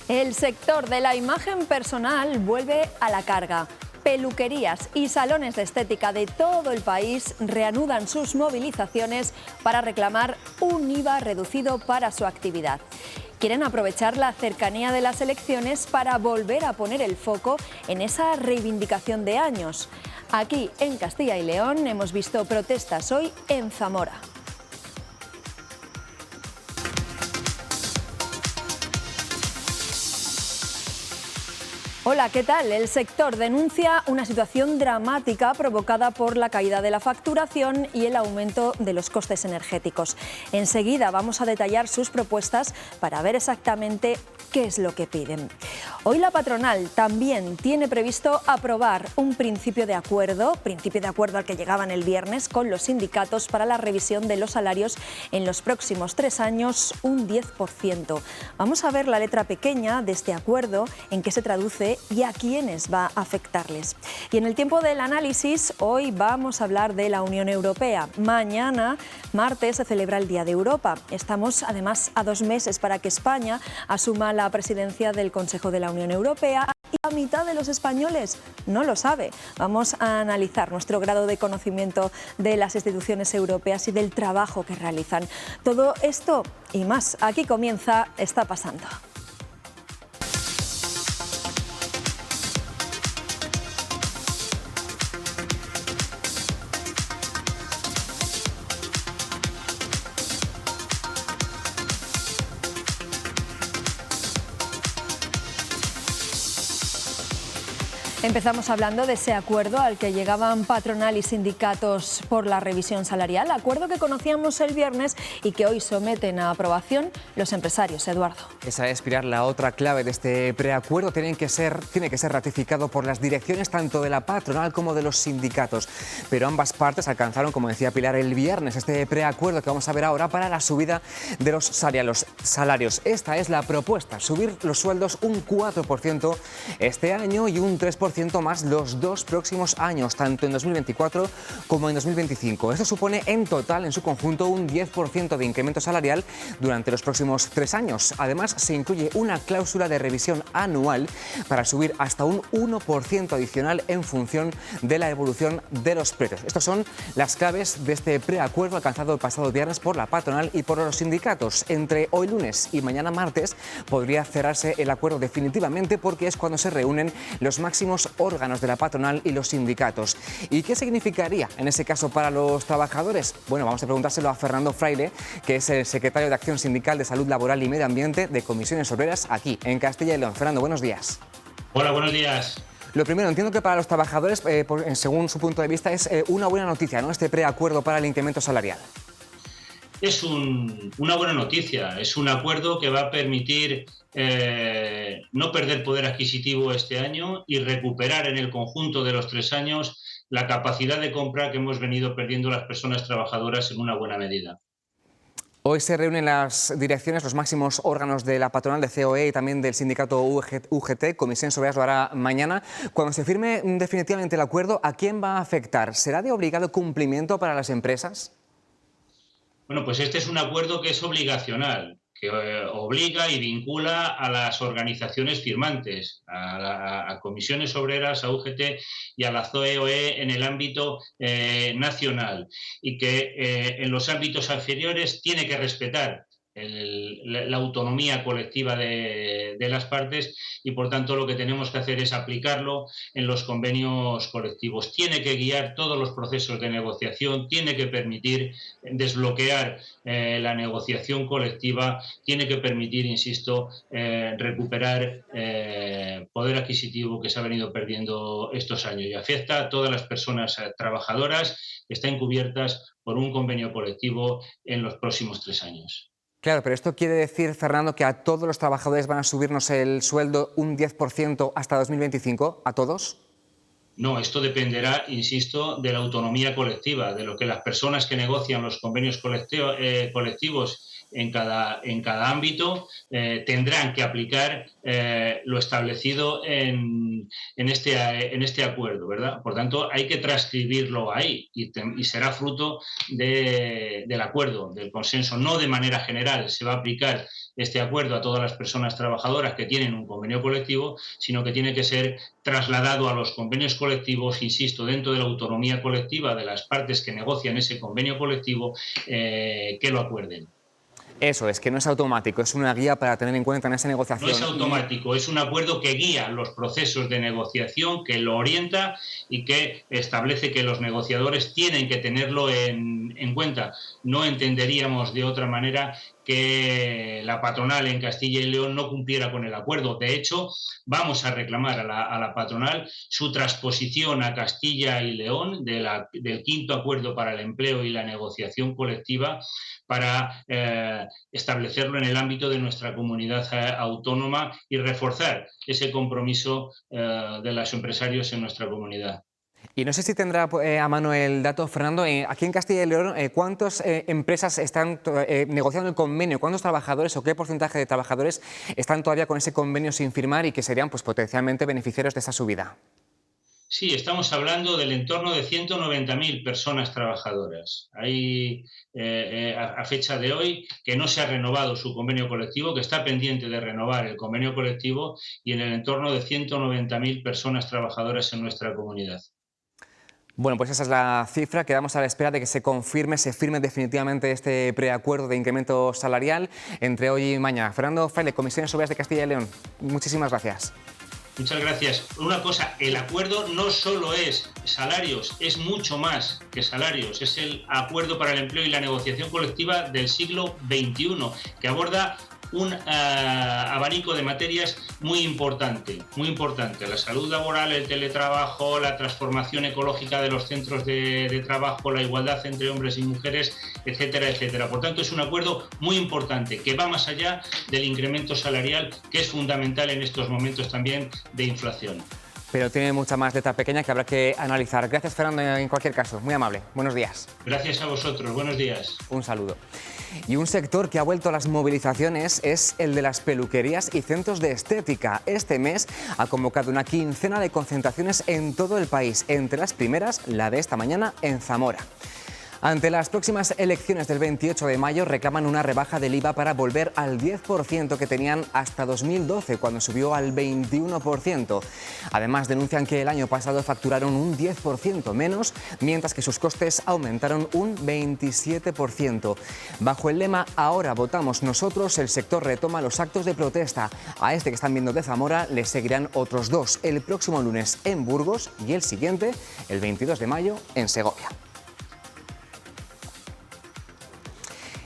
El sector de la imagen personal vuelve a la carga. Peluquerías y salones de estética de todo el país reanudan sus movilizaciones para reclamar un IVA reducido para su actividad. Quieren aprovechar la cercanía de las elecciones para volver a poner el foco en esa reivindicación de años. Aquí, en Castilla y León, hemos visto protestas hoy en Zamora. Hola, ¿qué tal? El sector denuncia una situación dramática provocada por la caída de la facturación y el aumento de los costes energéticos. Enseguida vamos a detallar sus propuestas para ver exactamente qué es lo que piden. Hoy la patronal también tiene previsto aprobar un principio de acuerdo al que llegaban el viernes con los sindicatos para la revisión de los salarios en los próximos 3 años, un 10%. Vamos a ver la letra pequeña de este acuerdo, en qué se traduce y a quiénes va a afectarles. Y en el tiempo del análisis, hoy vamos a hablar de la Unión Europea. Mañana, martes, se celebra el Día de Europa. Estamos además a 2 meses para que España asuma la presidencia del Consejo de la Unión Europea. Y la mitad de los españoles no lo sabe. Vamos a analizar nuestro grado de conocimiento de las instituciones europeas y del trabajo que realizan. Todo esto y más. Aquí comienza Está Pasando. Empezamos hablando de ese acuerdo al que llegaban patronal y sindicatos por la revisión salarial, acuerdo que conocíamos el viernes y que hoy someten a aprobación los empresarios. Eduardo. Esa es, Pilar, la otra clave de este preacuerdo. Tiene que ser ratificado por las direcciones tanto de la patronal como de los sindicatos. Pero ambas partes alcanzaron, como decía Pilar, el viernes este preacuerdo que vamos a ver ahora para la subida de los salarios. Esta es la propuesta, subir los sueldos un 4% este año y un 3% más los 2 próximos años, tanto en 2024 como en 2025. Esto supone en total, en su conjunto, un 10% de incremento salarial durante los próximos 3 años. Además, se incluye una cláusula de revisión anual para subir hasta un 1% adicional en función de la evolución de los precios. Estas son las claves de este preacuerdo alcanzado el pasado viernes por la patronal y por los sindicatos. Entre hoy lunes y mañana martes podría cerrarse el acuerdo definitivamente, porque es cuando se reúnen los máximos órganos de la patronal y los sindicatos. ¿Y qué significaría en ese caso para los trabajadores? Bueno, vamos a preguntárselo a Fernando Fraile, que es el secretario de Acción Sindical de Salud Laboral y Medio Ambiente de Comisiones Obreras aquí en Castilla y León. Fernando, buenos días. Hola, buenos días. Lo primero, entiendo que para los trabajadores, según su punto de vista, es una buena noticia, ¿no?, este preacuerdo para el incremento salarial. Es una buena noticia, es un acuerdo que va a permitir no perder poder adquisitivo este año y recuperar en el conjunto de los 3 años la capacidad de compra que hemos venido perdiendo las personas trabajadoras en una buena medida. Hoy se reúnen las direcciones, los máximos órganos de la patronal, de COE y también del sindicato UGT. Comisiones Obreras lo hará mañana. Cuando se firme definitivamente el acuerdo, ¿a quién va a afectar? ¿Será de obligado cumplimiento para las empresas? Bueno, pues este es un acuerdo que es obligacional, que obliga y vincula a las organizaciones firmantes, a Comisiones Obreras, a UGT y a la COE en el ámbito nacional, y que en los ámbitos inferiores tiene que respetar la autonomía colectiva de las partes, y por tanto lo que tenemos que hacer es aplicarlo en los convenios colectivos. Tiene que guiar todos los procesos de negociación, tiene que permitir desbloquear la negociación colectiva, tiene que permitir, insisto, recuperar poder adquisitivo que se ha venido perdiendo estos años, y afecta a todas las personas trabajadoras que están cubiertas por un convenio colectivo en los próximos 3 años. Claro, pero esto quiere decir, Fernando, que a todos los trabajadores van a subirnos el sueldo un 10% hasta 2025, ¿a todos? No, esto dependerá, insisto, de la autonomía colectiva, de lo que las personas que negocian los convenios colectivos en cada ámbito, tendrán que aplicar lo establecido en este acuerdo, ¿verdad? Por tanto, hay que transcribirlo ahí y será fruto del acuerdo, del consenso, no de manera general se va a aplicar este acuerdo a todas las personas trabajadoras que tienen un convenio colectivo, sino que tiene que ser trasladado a los convenios colectivos, insisto, dentro de la autonomía colectiva de las partes que negocian ese convenio colectivo, que lo acuerden. Eso es, que no es automático, es una guía para tener en cuenta en esa negociación. No es automático, es un acuerdo que guía los procesos de negociación, que lo orienta y que establece que los negociadores tienen que tenerlo en cuenta. No entenderíamos de otra manera que la patronal en Castilla y León no cumpliera con el acuerdo. De hecho, vamos a reclamar a la patronal su transposición a Castilla y León del 5º Acuerdo para el Empleo y la Negociación Colectiva, para establecerlo en el ámbito de nuestra comunidad autónoma y reforzar ese compromiso de los empresarios en nuestra comunidad. Y no sé si tendrá a mano el dato, Fernando, aquí en Castilla y León, ¿cuántas empresas están negociando el convenio? ¿Cuántos trabajadores o qué porcentaje de trabajadores están todavía con ese convenio sin firmar y que serían pues, potencialmente beneficiarios de esa subida? Sí, estamos hablando del entorno de 190.000 personas trabajadoras. Hay, a fecha de hoy, que no se ha renovado su convenio colectivo, que está pendiente de renovar el convenio colectivo, y en el entorno de 190.000 personas trabajadoras en nuestra comunidad. Bueno, pues esa es la cifra. Quedamos a la espera de que se firme definitivamente este preacuerdo de incremento salarial entre hoy y mañana. Fernando Fraile, Comisiones Obreras de Castilla y León, muchísimas gracias. Muchas gracias. Una cosa, el acuerdo no solo es salarios, es mucho más que salarios. Es el acuerdo para el empleo y la negociación colectiva del siglo XXI, que aborda un abanico de materias muy importante. La salud laboral, el teletrabajo, la transformación ecológica de los centros de trabajo, la igualdad entre hombres y mujeres, etcétera, etcétera. Por tanto, es un acuerdo muy importante que va más allá del incremento salarial, que es fundamental en estos momentos también de inflación. Pero tiene mucha más letra pequeña que habrá que analizar. Gracias, Fernando, en cualquier caso. Muy amable. Buenos días. Gracias a vosotros. Buenos días. Un saludo. Y un sector que ha vuelto a las movilizaciones es el de las peluquerías y centros de estética. Este mes ha convocado una quincena de concentraciones en todo el país. Entre las primeras, la de esta mañana en Zamora. Ante las próximas elecciones del 28 de mayo reclaman una rebaja del IVA para volver al 10% que tenían hasta 2012, cuando subió al 21%. Además, denuncian que el año pasado facturaron un 10% menos, mientras que sus costes aumentaron un 27%. Bajo el lema "Ahora votamos nosotros", el sector retoma los actos de protesta. A este que están viendo de Zamora le seguirán otros dos, el próximo lunes en Burgos y el siguiente, el 22 de mayo, en Segovia.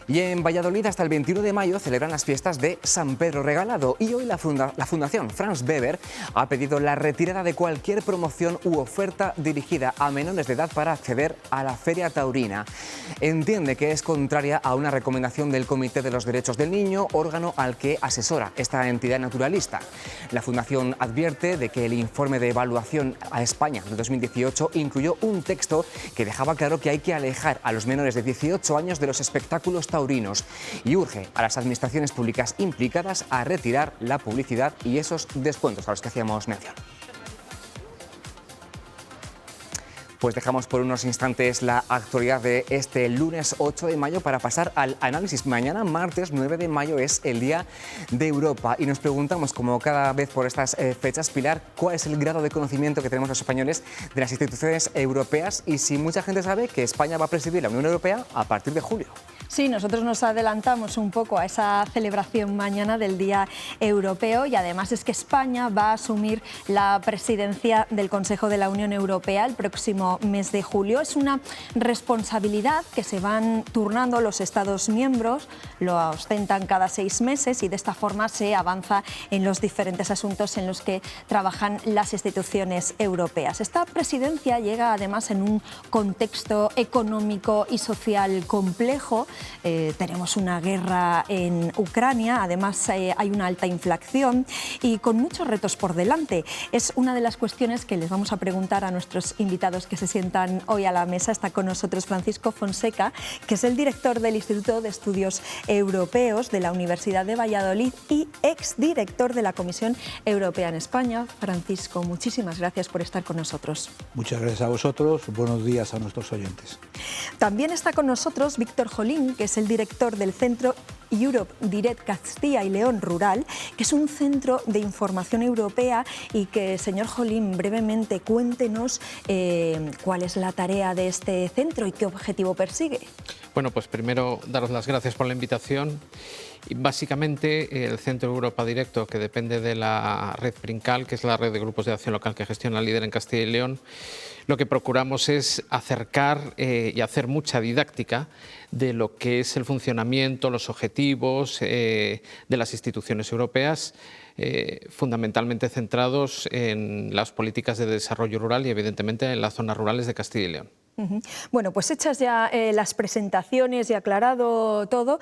Y en Valladolid hasta el 21 de mayo celebran las fiestas de San Pedro Regalado y hoy la Fundación Franz Weber ha pedido la retirada de cualquier promoción u oferta dirigida a menores de edad para acceder a la Feria Taurina. Entiende que es contraria a una recomendación del Comité de los Derechos del Niño, órgano al que asesora esta entidad naturalista. La Fundación advierte de que el informe de evaluación a España de 2018 incluyó un texto que dejaba claro que hay que alejar a los menores de 18 años de los espectáculos taurinos y urge a las administraciones públicas implicadas a retirar la publicidad y esos descuentos a los que hacíamos mención. Pues dejamos por unos instantes la actualidad de este lunes 8 de mayo para pasar al análisis. Mañana, martes 9 de mayo, es el Día de Europa y nos preguntamos, como cada vez por estas fechas, Pilar, ¿cuál es el grado de conocimiento que tenemos los españoles de las instituciones europeas y si mucha gente sabe que España va a presidir la Unión Europea a partir de julio? Sí, nosotros nos adelantamos un poco a esa celebración mañana del Día Europeo y además es que España va a asumir la presidencia del Consejo de la Unión Europea el próximo mes de julio. Es una responsabilidad que se van turnando los Estados miembros, lo ostentan cada 6 meses y de esta forma se avanza en los diferentes asuntos en los que trabajan las instituciones europeas. Esta presidencia llega además en un contexto económico y social complejo. tenemos una guerra en Ucrania, además hay una alta inflación y con muchos retos por delante. Es una de las cuestiones que les vamos a preguntar a nuestros invitados que se sientan hoy a la mesa. Está con nosotros Francisco Fonseca, que es el director del Instituto de Estudios Europeos de la Universidad de Valladolid y exdirector de la Comisión Europea en España. Francisco, muchísimas gracias por estar con nosotros. Muchas gracias a vosotros. Buenos días a nuestros oyentes. También está con nosotros Víctor Jolín, que es el director del Centro Europe Direct Castilla y León Rural, que es un centro de información europea y que, señor Jolín, brevemente cuéntenos cuál es la tarea de este centro y qué objetivo persigue. Bueno, pues primero daros las gracias por la invitación. Y básicamente el Centro Europa Directo, que depende de la red Princal, que es la red de grupos de acción local que gestiona Líder en Castilla y León, lo que procuramos es acercar y hacer mucha didáctica de lo que es el funcionamiento, los objetivos de las instituciones europeas, fundamentalmente centrados en las políticas de desarrollo rural y evidentemente en las zonas rurales de Castilla y León. Bueno, pues hechas ya las presentaciones y aclarado todo,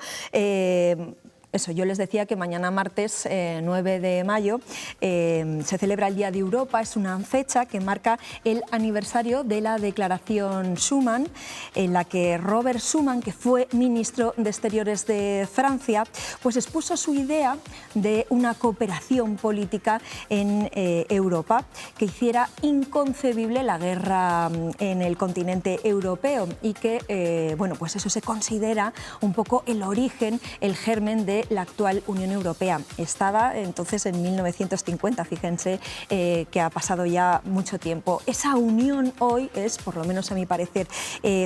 yo les decía que mañana martes 9 de mayo se celebra el Día de Europa. Es una fecha que marca el aniversario de la Declaración Schuman, en la que Robert Schuman, que fue ministro de Exteriores de Francia, pues expuso su idea de una cooperación política en Europa que hiciera inconcebible la guerra en el continente europeo y que, bueno, pues eso se considera un poco el origen, el germen de la actual Unión Europea. Estaba entonces en 1950, fíjense que ha pasado ya mucho tiempo. Esa unión hoy es, por lo menos a mi parecer,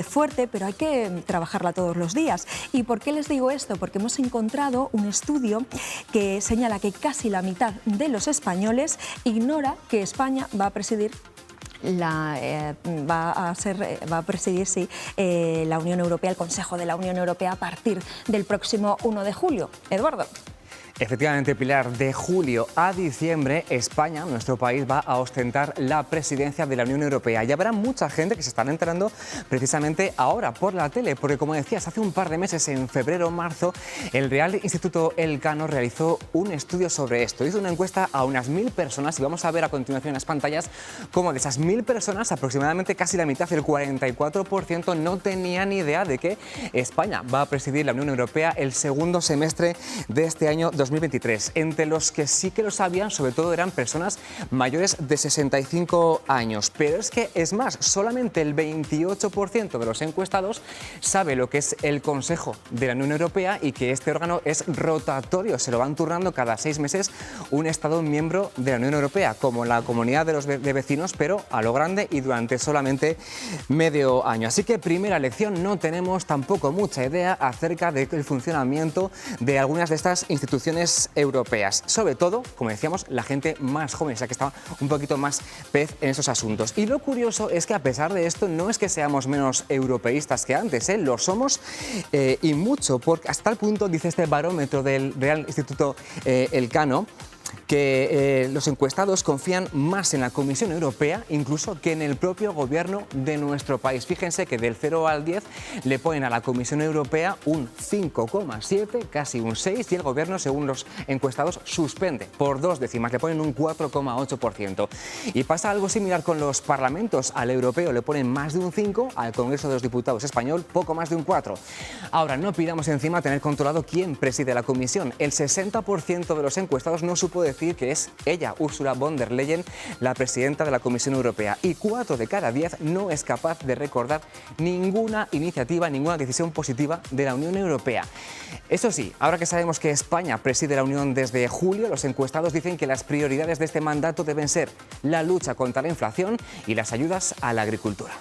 fuerte, pero hay que trabajarla todos los días. ¿Y por qué les digo esto? Porque hemos encontrado un estudio que señala que casi la mitad de los españoles ignora que España va a presidir va a presidir la Unión Europea, el Consejo de la Unión Europea a partir del próximo 1 de julio. Eduardo. Efectivamente, Pilar, de julio a diciembre, España, nuestro país, va a ostentar la presidencia de la Unión Europea. Y habrá mucha gente que se estará enterando precisamente ahora por la tele, porque como decías, hace un par de meses, en febrero o marzo, el Real Instituto Elcano realizó un estudio sobre esto. Hizo una encuesta a unas 1000 personas y vamos a ver a continuación en las pantallas cómo de esas 1000 personas, aproximadamente casi la mitad, el 44%, no tenía ni idea de que España va a presidir la Unión Europea el segundo semestre de este año 2023. Entre los que sí que lo sabían, sobre todo, eran personas mayores de 65 años. Pero es que, es más, solamente el 28% de los encuestados sabe lo que es el Consejo de la Unión Europea y que este órgano es rotatorio. Se lo van turnando cada 6 meses un Estado miembro de la Unión Europea, como la Comunidad de Vecinos, pero a lo grande y durante solamente medio año. Así que, primera lección, no tenemos tampoco mucha idea acerca del funcionamiento de algunas de estas instituciones europeas, sobre todo, como decíamos, la gente más joven, o sea que está un poquito más pez en esos asuntos. Y lo curioso es que, a pesar de esto, no es que seamos menos europeístas que antes, lo somos y mucho, porque hasta el punto, dice este barómetro del Real Instituto Elcano, que los encuestados confían más en la Comisión Europea incluso que en el propio gobierno de nuestro país. Fíjense que del 0 al 10 le ponen a la Comisión Europea un 5,7, casi un 6, y el gobierno, según los encuestados, suspende por 2 décimas, le ponen un 4,8%. Y pasa algo similar con los parlamentos. Al europeo le ponen más de un 5, al Congreso de los Diputados español poco más de un 4. Ahora, no pidamos encima tener controlado quién preside la Comisión. El 60% de los encuestados no supo decir que es ella, Ursula von der Leyen, la presidenta de la Comisión Europea, y 4 de cada 10 no es capaz de recordar ninguna iniciativa, ninguna decisión positiva de la Unión Europea. Eso sí, ahora que sabemos que España preside la Unión desde julio, los encuestados dicen que las prioridades de este mandato deben ser la lucha contra la inflación y las ayudas a la agricultura.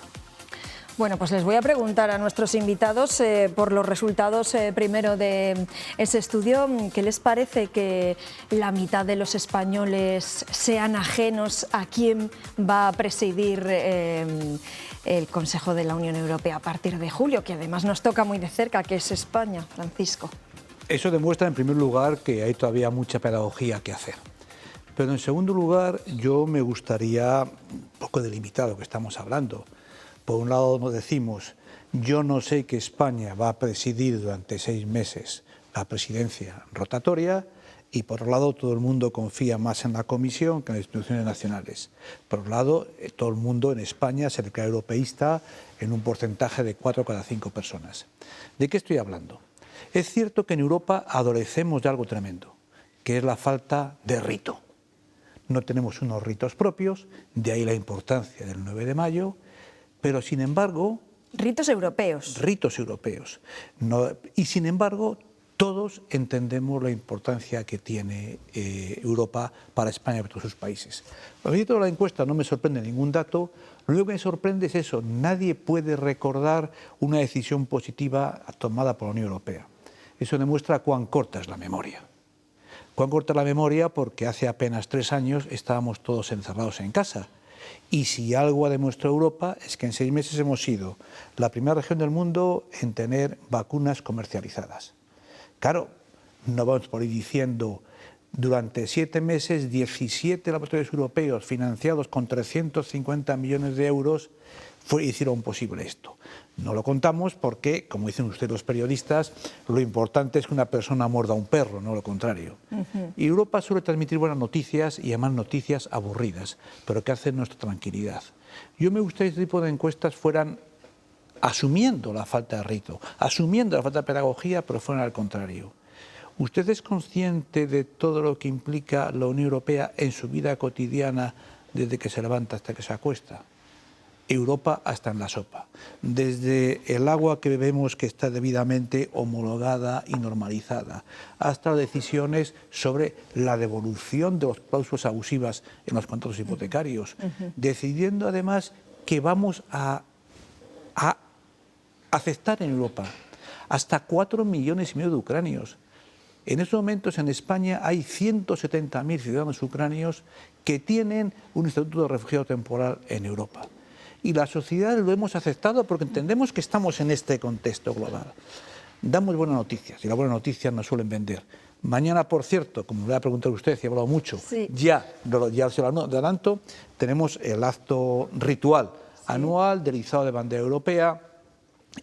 Bueno, pues les voy a preguntar a nuestros invitados por los resultados primero de ese estudio. ¿Qué les parece que la mitad de los españoles sean ajenos a quién va a presidir el Consejo de la Unión Europea a partir de julio, que además nos toca muy de cerca, que es España? Francisco. Eso demuestra, en primer lugar, que hay todavía mucha pedagogía que hacer. Pero en segundo lugar, yo me gustaría, un poco delimitado que estamos hablando, por un lado nos decimos Yo no sé que España va a presidir durante 6 meses la presidencia rotatoria y, por otro lado, todo el mundo confía más en la Comisión que en las instituciones nacionales. Por otro lado, todo el mundo en España se declara europeísta en un porcentaje de 4 cada 5 personas. ¿De qué estoy hablando? Es cierto que en Europa adolecemos de algo tremendo, que es la falta de rito. No tenemos unos ritos propios, de ahí la importancia del 9 de mayo, pero sin embargo... Ritos europeos. Ritos europeos. No, y sin embargo, todos entendemos la importancia que tiene Europa para España y para todos sus países. Cuando yo toda la encuesta no me sorprende ningún dato, lo único que me sorprende es eso, nadie puede recordar una decisión positiva tomada por la Unión Europea. Eso demuestra cuán corta es la memoria. Cuán corta es la memoria porque hace apenas 3 años estábamos todos encerrados en casa. Y si algo ha demostrado Europa es que en 6 meses hemos sido la primera región del mundo en tener vacunas comercializadas. Claro, no vamos por ir diciendo durante 7 meses 17 laboratorios europeos financiados con 350 millones de euros hicieron posible esto. No lo contamos porque, como dicen ustedes los periodistas, lo importante es que una persona muerda a un perro, no lo contrario. Y Europa suele transmitir buenas noticias y además noticias aburridas, pero que hacen nuestra tranquilidad. Yo me gustaría que este tipo de encuestas fueran asumiendo la falta de rito, asumiendo la falta de pedagogía, pero fueran al contrario. ¿Usted es consciente de todo lo que implica la Unión Europea en su vida cotidiana desde que se levanta hasta que se acuesta? Europa hasta en la sopa. Desde el agua que bebemos, que está debidamente homologada y normalizada, hasta decisiones sobre la devolución de las cláusulas abusivas en los contratos hipotecarios, decidiendo además que vamos a aceptar en Europa hasta 4,5 millones de ucranios. En estos momentos en España hay 170.000 ciudadanos ucranios que tienen un estatuto de refugiado temporal en Europa. Y la sociedad lo hemos aceptado porque entendemos que estamos en este contexto global. Damos buenas noticias y las buenas noticias nos suelen vender. Mañana, por cierto, como me voy a preguntar usted, si he hablado mucho, sí, ya se lo adelanto, tenemos el acto ritual anual del izado de bandera europea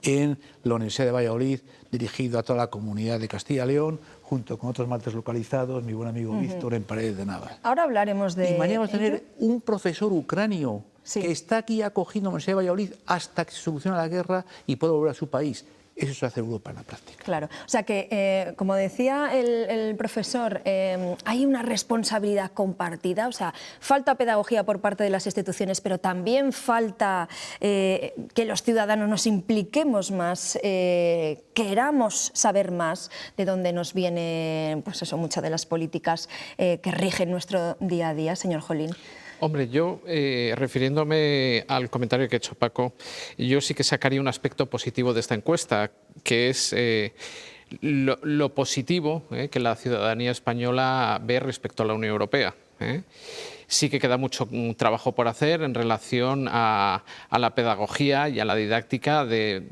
en la Universidad de Valladolid, dirigido a toda la comunidad de Castilla y León, junto con otros martes localizados, mi buen amigo Víctor en Paredes de Nava. Ahora hablaremos de... Y mañana vamos a tener un profesor ucranio que está aquí acogiendo a la Universidad de Valladolid hasta que se solucione la guerra y pueda volver a su país. Eso se hace Europa en la práctica. Claro, o sea que, como decía el profesor, hay una responsabilidad compartida, o sea, falta pedagogía por parte de las instituciones, pero también falta que los ciudadanos nos impliquemos más, queramos saber más de dónde nos vienen, pues eso, muchas de las políticas que rigen nuestro día a día, señor Jolín. Hombre, yo, refiriéndome al comentario que ha hecho Paco, yo sí que sacaría un aspecto positivo de esta encuesta, que es lo positivo que la ciudadanía española ve respecto a la Unión Europea. Sí que queda mucho trabajo por hacer en relación a la pedagogía y a la didáctica de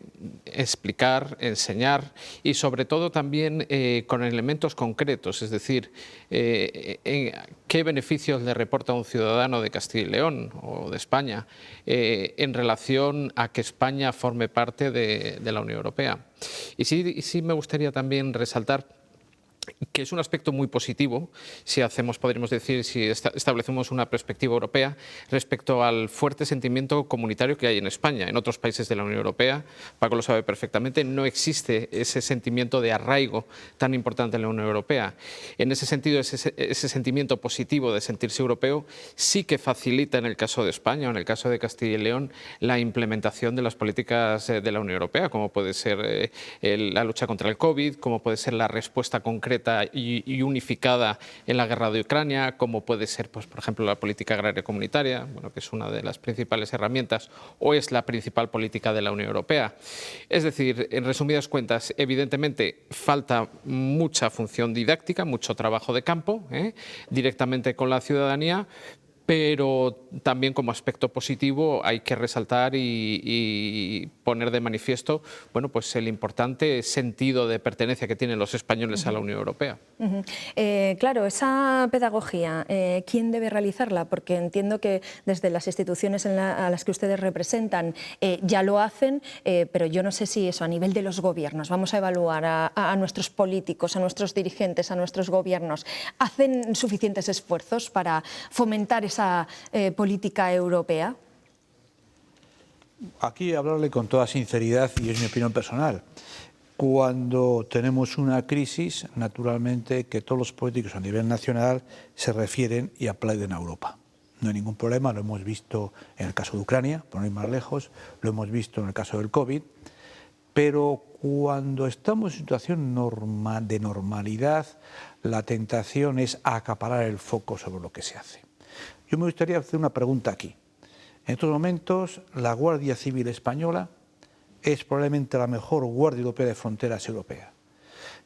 explicar, enseñar y sobre todo también con elementos concretos, es decir, qué beneficios le reporta a un ciudadano de Castilla y León o de España en relación a que España forme parte de la Unión Europea. Y sí me gustaría también resaltar que es un aspecto muy positivo si hacemos, podríamos decir, si establecemos una perspectiva europea respecto al fuerte sentimiento comunitario que hay en España. En otros países de la Unión Europea, Paco lo sabe perfectamente, no existe ese sentimiento de arraigo tan importante en la Unión Europea. En ese sentido, ese sentimiento positivo de sentirse europeo sí que facilita en el caso de España o en el caso de Castilla y León la implementación de las políticas de la Unión Europea, como puede ser la lucha contra el COVID, como puede ser la respuesta concreta y unificada en la guerra de Ucrania, como puede ser, pues, por ejemplo, la política agraria comunitaria, bueno, que es una de las principales herramientas o es la principal política de la Unión Europea. Es decir, en resumidas cuentas, evidentemente falta mucha función didáctica, mucho trabajo de campo, directamente con la ciudadanía, pero también como aspecto positivo hay que resaltar y poner de manifiesto, bueno, pues el importante sentido de pertenencia que tienen los españoles a la Unión Europea. Claro, esa pedagogía, ¿quién debe realizarla? Porque entiendo que desde las instituciones a las que ustedes representan ya lo hacen, pero yo no sé si eso a nivel de los gobiernos, vamos a evaluar a nuestros políticos, a nuestros dirigentes, a nuestros gobiernos, ¿hacen suficientes esfuerzos para fomentar esa política europea? Aquí hablarle con toda sinceridad, y es mi opinión personal. Cuando tenemos una crisis, naturalmente que todos los políticos a nivel nacional se refieren y aplauden a Europa. No hay ningún problema, lo hemos visto en el caso de Ucrania, por no ir más lejos, lo hemos visto en el caso del COVID, pero cuando estamos en situación de normalidad, la tentación es acaparar el foco sobre lo que se hace. Yo me gustaría hacer una pregunta aquí. En estos momentos, la Guardia Civil Española es probablemente la mejor Guardia Europea de Fronteras europea.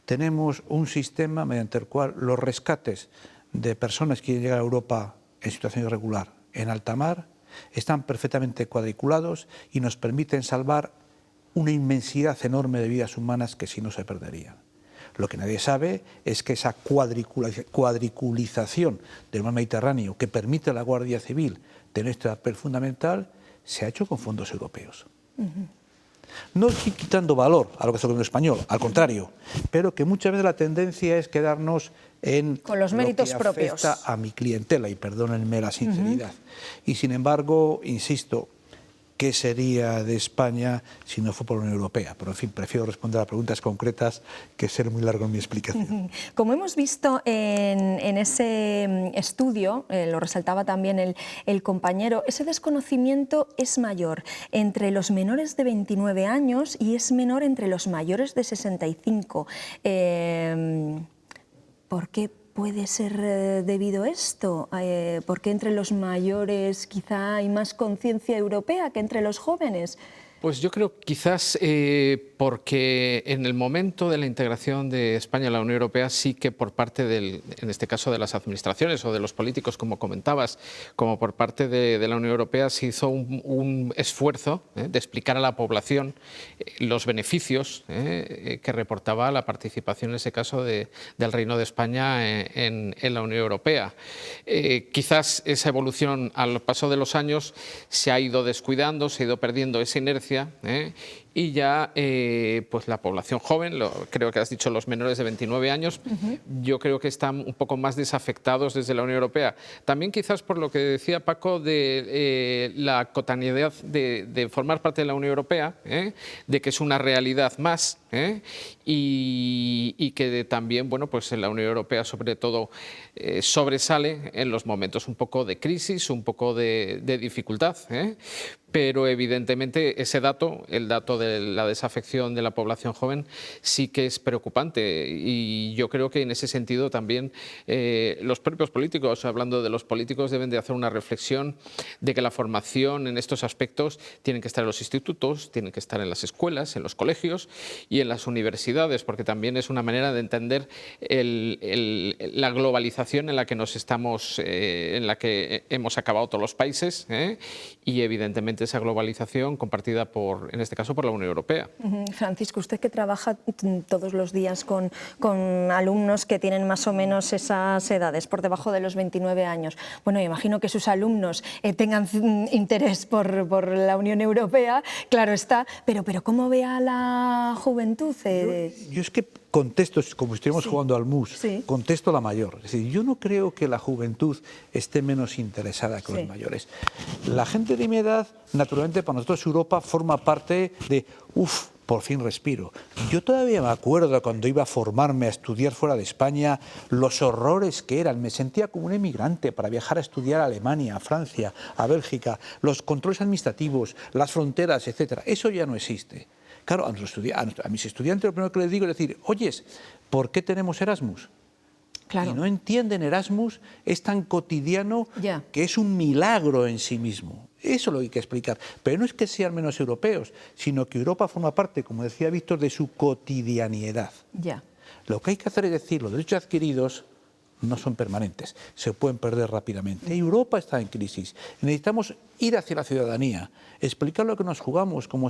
Tenemos un sistema mediante el cual los rescates de personas que quieren llegar a Europa en situación irregular en alta mar están perfectamente cuadriculados y nos permiten salvar una inmensidad enorme de vidas humanas que si no se perderían. Lo que nadie sabe es que esa cuadriculización del mar Mediterráneo que permite a la Guardia Civil tener este papel fundamental se ha hecho con fondos europeos. No estoy quitando valor a lo que hace el gobierno español, al contrario, pero que muchas veces la tendencia es quedarnos en con los méritos lo que propios afecta a mi clientela, y perdónenme la sinceridad. Y sin embargo, insisto, ¿qué sería de España si no fue por la Unión Europea? Pero en fin, prefiero responder a preguntas concretas que ser muy largo en mi explicación. Como hemos visto en ese estudio, lo resaltaba también el compañero, ese desconocimiento es mayor entre los menores de 29 años y es menor entre los mayores de 65. ¿Por qué puede ser debido a esto? ¿Por qué entre los mayores quizá hay más conciencia europea que entre los jóvenes? Pues yo creo quizás porque en el momento de la integración de España a la Unión Europea sí que por parte en este caso de las administraciones o de los políticos, como comentabas, como por parte de la Unión Europea se hizo un esfuerzo de explicar a la población los beneficios que reportaba la participación en ese caso del Reino de España en la Unión Europea. Quizás esa evolución al paso de los años se ha ido descuidando, se ha ido perdiendo esa inercia. Y ya pues la población joven, creo que has dicho los menores de 29 años, yo creo que están un poco más desafectados desde la Unión Europea. También quizás por lo que decía Paco de la cotidianidad de formar parte de la Unión Europea, de que es una realidad más, y que también, bueno, pues en la Unión Europea sobre todo sobresale en los momentos un poco de crisis, un poco de dificultad, pero evidentemente ese dato, el dato de la desafección de la población joven, sí que es preocupante, y yo creo que en ese sentido también los propios políticos, hablando de los políticos, deben de hacer una reflexión de que la formación en estos aspectos tiene que estar en los institutos, tiene que estar en las escuelas, en los colegios y en las universidades, porque también es una manera de entender la globalización en la que nos estamos, en la que hemos acabado todos los países, y evidentemente esa globalización compartida en este caso por la Unión Europea. Francisco, usted que trabaja todos los días con alumnos que tienen más o menos esas edades, por debajo de los 29 años, bueno, imagino que sus alumnos tengan interés por la Unión Europea, claro está, pero ¿cómo ve a la juventud? Yo es que contesto, como si estuviéramos jugando al mus, contesto la mayor. Es decir, yo no creo que la juventud esté menos interesada que los mayores. La gente de mi edad, naturalmente para nosotros Europa forma parte de, por fin respiro. Yo todavía me acuerdo cuando iba a formarme, a estudiar fuera de España, los horrores que eran. Me sentía como un emigrante para viajar a estudiar a Alemania, a Francia, a Bélgica, los controles administrativos, las fronteras, etcétera. Eso ya no existe. Claro, a mis estudiantes lo primero que les digo es decir, oyes, ¿por qué tenemos Erasmus? Claro. Y no entienden, Erasmus es tan cotidiano que es un milagro en sí mismo. Eso es lo que hay que explicar. Pero no es que sean menos europeos, sino que Europa forma parte, como decía Víctor, de su cotidianidad. Lo que hay que hacer es decir, los derechos adquiridos no son permanentes, se pueden perder rápidamente. Europa está en crisis. Necesitamos ir hacia la ciudadanía, explicar lo que nos jugamos, como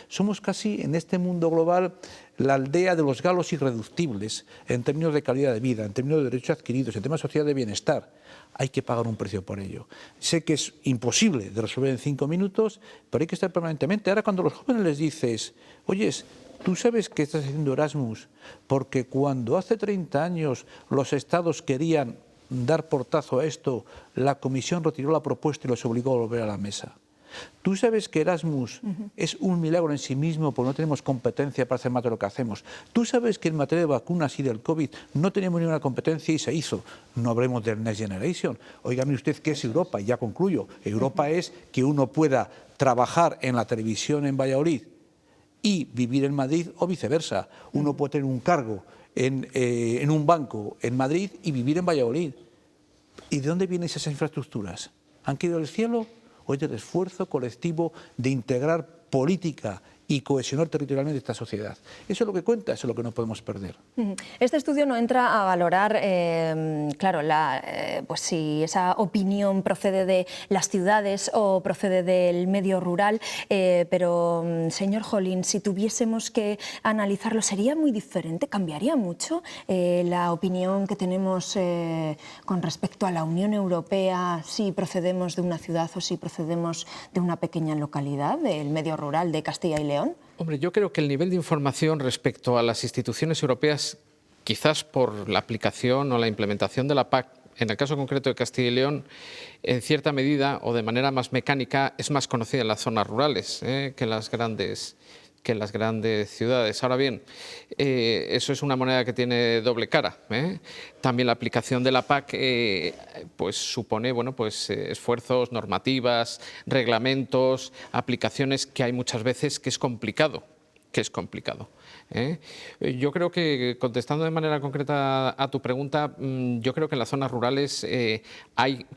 somos casi en este mundo global la aldea de los galos irreductibles en términos de calidad de vida, en términos de derechos adquiridos, en temas de sociedad de bienestar. Hay que pagar un precio por ello. Sé que es imposible de resolver en 5 minutos, pero hay que estar permanentemente. Ahora, cuando a los jóvenes les dices, oyes, ¿tú sabes que estás haciendo Erasmus? Porque cuando hace 30 años los estados querían dar portazo a esto, la Comisión retiró la propuesta y los obligó a volver a la mesa. ¿Tú sabes que Erasmus es un milagro en sí mismo porque no tenemos competencia para hacer más de lo que hacemos? ¿Tú sabes que en materia de vacunas y del COVID no teníamos ninguna competencia y se hizo? No hablemos del Next Generation. Óigame usted, ¿qué es Europa? Y ya concluyo. Europa es que uno pueda trabajar en la televisión en Valladolid y vivir en Madrid o viceversa. Uno puede tener un cargo en un banco en Madrid y vivir en Valladolid. ¿Y de dónde vienen esas infraestructuras? ¿Han caído del cielo? ¿O es del esfuerzo colectivo de integrar política y cohesionar territorialmente esta sociedad? Eso es lo que cuenta, eso es lo que no podemos perder. Este estudio no entra a valorar, claro, pues si esa opinión procede de las ciudades o procede del medio rural, pero, señor Jolín, si tuviésemos que analizarlo, ¿sería muy diferente? ¿Cambiaría mucho la opinión que tenemos con respecto a la Unión Europea si procedemos de una ciudad o si procedemos de una pequeña localidad, del medio rural de Castilla y León? Hombre, yo creo que el nivel de información respecto a las instituciones europeas, quizás por la aplicación o la implementación de la PAC, en el caso concreto de Castilla y León, en cierta medida o de manera más mecánica, es más conocida en las zonas rurales que en las grandes ciudades. Ahora bien, eso es una moneda que tiene doble cara. También la aplicación de la PAC pues supone esfuerzos, normativas, reglamentos, aplicaciones que hay muchas veces que es complicado. Yo creo que, contestando de manera concreta a tu pregunta, yo creo que en las zonas rurales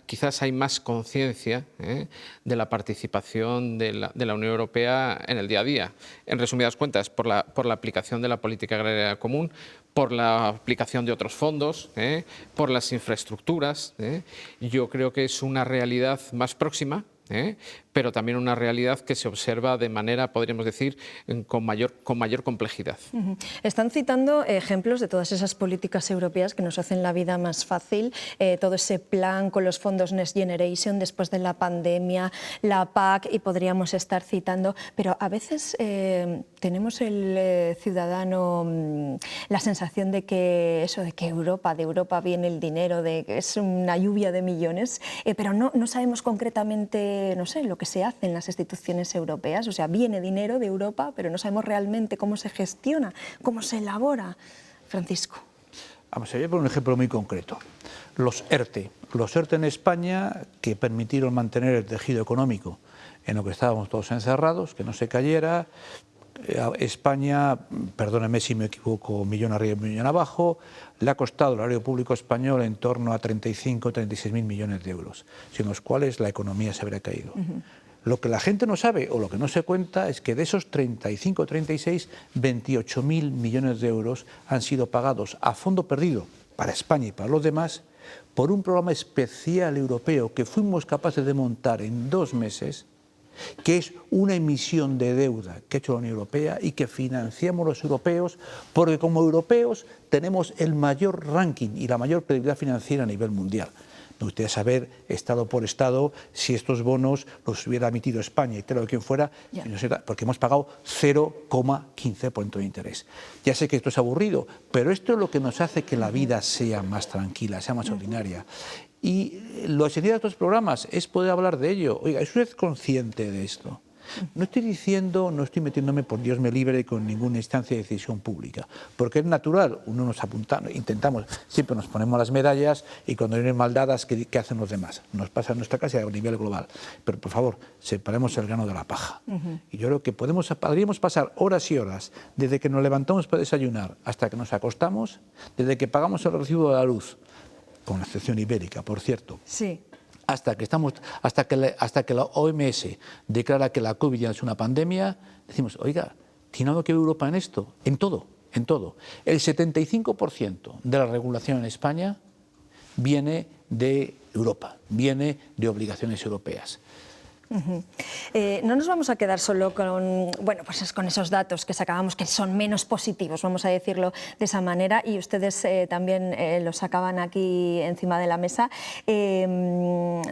quizás hay más conciencia de la participación de la Unión Europea en el día a día. En resumidas cuentas, por la aplicación de la política agraria común, por la aplicación de otros fondos, por las infraestructuras. Yo creo que es una realidad más próxima, pero también una realidad que se observa de manera, podríamos decir, con mayor complejidad. Están citando ejemplos de todas esas políticas europeas que nos hacen la vida más fácil, todo ese plan con los fondos Next Generation después de la pandemia, la PAC, y podríamos estar citando, pero a veces tenemos el ciudadano la sensación de que de Europa viene el dinero, de que es una lluvia de millones, pero no sabemos concretamente, no sé, lo que se hace en las instituciones europeas. O sea, viene dinero de Europa, pero no sabemos realmente cómo se gestiona, cómo se elabora. Francisco. Vamos a ver por un ejemplo muy concreto. Los ERTE. Los ERTE en España, que permitieron mantener el tejido económico en lo que estábamos todos encerrados, que no se cayera. España, perdóneme si me equivoco, millón arriba y millón abajo, le ha costado al erario público español en torno a 35 o 36.000 millones de euros, sin los cuales la economía se habría caído. Lo que la gente no sabe o lo que no se cuenta es que de esos 35 o 36, 28.000 millones de euros han sido pagados a fondo perdido para España y para los demás por un programa especial europeo que fuimos capaces de montar en 2 meses, que es una emisión de deuda que ha hecho la Unión Europea y que financiamos los europeos, porque como europeos tenemos el mayor ranking y la mayor credibilidad financiera a nivel mundial. Me gustaría saber, estado por estado, si estos bonos los hubiera emitido España y tal o quien fuera, porque hemos pagado 0,15% de interés. Ya sé que esto es aburrido, pero esto es lo que nos hace que la vida sea más tranquila, sea más ordinaria. Y lo esencial de estos programas es poder hablar de ello. Oiga, ¿es usted consciente de esto? No estoy diciendo, no estoy metiéndome, por Dios me libre, con ninguna instancia de decisión pública, porque es natural, uno nos apunta, intentamos, siempre nos ponemos las medallas y cuando vienen maldadas, ¿qué hacen los demás? Nos pasa en nuestra casa a nivel global. Pero por favor, separemos el grano de la paja. Y yo creo que podríamos pasar horas y horas, desde que nos levantamos para desayunar hasta que nos acostamos, desde que pagamos el recibo de la luz, con la excepción ibérica, por cierto. Sí. Hasta que la OMS declara que la COVID ya es una pandemia, decimos, oiga, ¿tiene algo que ver Europa en esto? En todo, en todo. El 75% de la regulación en España viene de Europa, viene de obligaciones europeas. No nos vamos a quedar solo con, bueno, pues con esos datos que sacábamos que son menos positivos, vamos a decirlo de esa manera, y ustedes también los sacaban aquí encima de la mesa.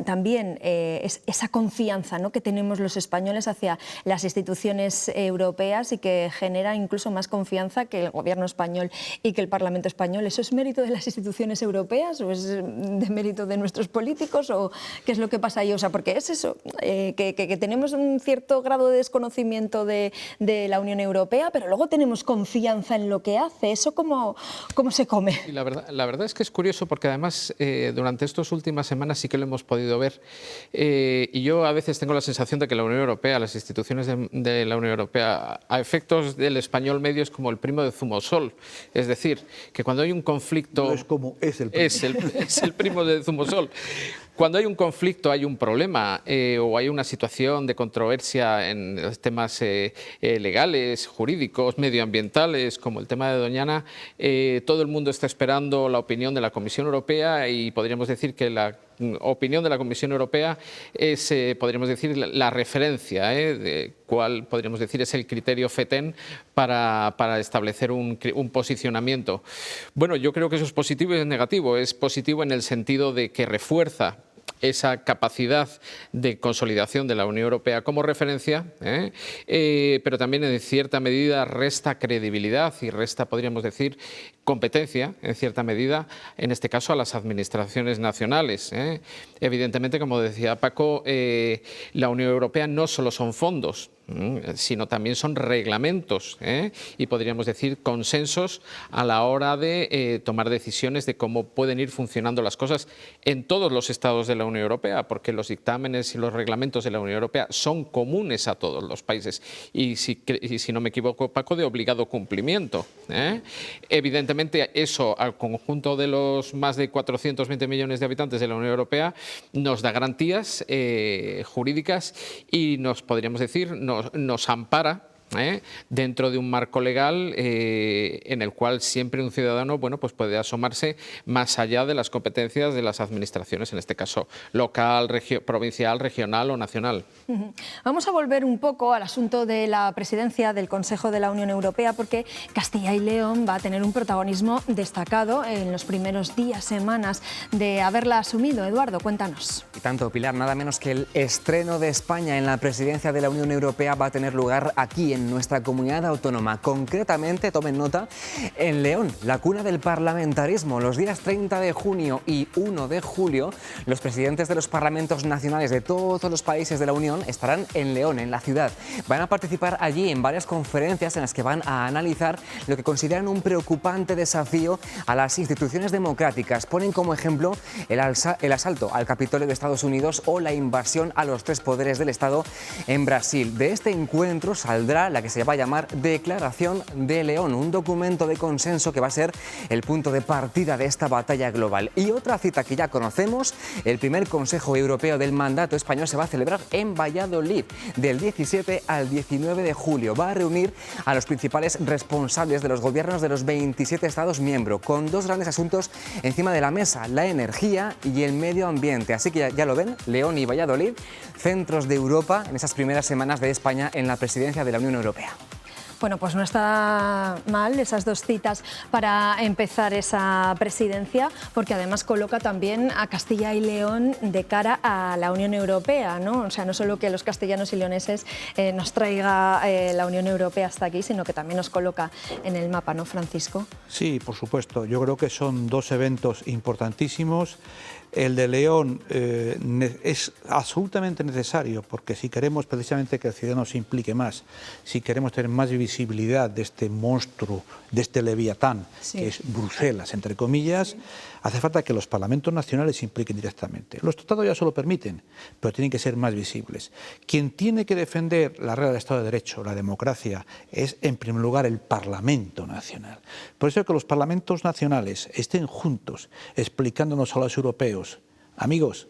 También esa confianza, ¿no?, que tenemos los españoles hacia las instituciones europeas y que genera incluso más confianza que el gobierno español y que el Parlamento español. ¿Eso es mérito de las instituciones europeas o es de mérito de nuestros políticos o qué es lo que pasa ahí? O sea, porque es eso, que tenemos un cierto grado de desconocimiento de la Unión Europea, pero luego tenemos confianza en lo que hace. ¿Eso cómo se come? Y la verdad es que es curioso porque además durante estas últimas semanas sí que lo hemos podido ver y yo a veces tengo la sensación de que la Unión Europea, las instituciones de la Unión Europea, a efectos del español medio es como el primo de Zumosol. Es decir, que cuando hay un conflicto... No es como es el primo. Es el primo de Zumosol. Cuando hay un conflicto, hay un problema o hay una situación de controversia en los temas legales, jurídicos, medioambientales, como el tema de Doñana, todo el mundo está esperando la opinión de la Comisión Europea y podríamos decir que la opinión de la Comisión Europea es, podríamos decir, la referencia de cuál, podríamos decir, es el criterio FETEN para establecer un posicionamiento. Bueno, yo creo que eso es positivo y es negativo. Es positivo en el sentido de que refuerza esa capacidad de consolidación de la Unión Europea como referencia, pero también en cierta medida resta credibilidad y resta, podríamos decir, competencia, en cierta medida, en este caso a las administraciones nacionales. Evidentemente, como decía Paco, la Unión Europea no solo son fondos, sino también son reglamentos y podríamos decir consensos a la hora de tomar decisiones de cómo pueden ir funcionando las cosas en todos los estados de la Unión Europea, porque los dictámenes y los reglamentos de la Unión Europea son comunes a todos los países y si no me equivoco, Paco, de obligado cumplimiento. Evidentemente eso al conjunto de los más de 420 millones de habitantes de la Unión Europea nos da garantías jurídicas y nos podríamos decir nos ampara dentro de un marco legal en el cual siempre un ciudadano pues puede asomarse más allá de las competencias de las administraciones, en este caso local, provincial, regional o nacional. Vamos a volver un poco al asunto de la presidencia del Consejo de la Unión Europea, porque Castilla y León va a tener un protagonismo destacado en los primeros días, semanas de haberla asumido. Eduardo, cuéntanos. Y tanto, Pilar, nada menos que el estreno de España en la presidencia de la Unión Europea va a tener lugar aquí, en nuestra comunidad autónoma. Concretamente, tomen nota, en León, la cuna del parlamentarismo. Los días 30 de junio y 1 de julio, los presidentes de los parlamentos nacionales de todos los países de la Unión estarán en León, en la ciudad. Van a participar allí en varias conferencias en las que van a analizar lo que consideran un preocupante desafío a las instituciones democráticas. Ponen como ejemplo el asalto al Capitolio de Estados Unidos o la invasión a los 3 poderes del Estado en Brasil. De este encuentro saldrá la que se va a llamar Declaración de León, un documento de consenso que va a ser el punto de partida de esta batalla global. Y otra cita que ya conocemos, el primer Consejo Europeo del mandato español se va a celebrar en Valladolid del 17 al 19 de julio. Va a reunir a los principales responsables de los gobiernos de los 27 Estados miembros, con 2 grandes asuntos encima de la mesa, la energía y el medio ambiente. Así que ya lo ven, León y Valladolid, centros de Europa en esas primeras semanas de España en la presidencia de la Unión Europea. Bueno, pues no está mal esas 2 citas para empezar esa presidencia, porque además coloca también a Castilla y León de cara a la Unión Europea, ¿no? O sea, no solo que los castellanos y leoneses nos traiga la Unión Europea hasta aquí, sino que también nos coloca en el mapa, ¿no, Francisco? Sí, por supuesto. Yo creo que son 2 eventos importantísimos. El de León es absolutamente necesario, porque si queremos precisamente que el ciudadano se implique más, si queremos tener más visibilidad de este monstruo, de este leviatán, sí, que es Bruselas, entre comillas, hace falta que los parlamentos nacionales se impliquen directamente. Los tratados ya se lo permiten, pero tienen que ser más visibles. Quien tiene que defender la regla del Estado de Derecho, la democracia, es en primer lugar el Parlamento Nacional. Por eso que los parlamentos nacionales estén juntos explicándonos a los europeos: amigos,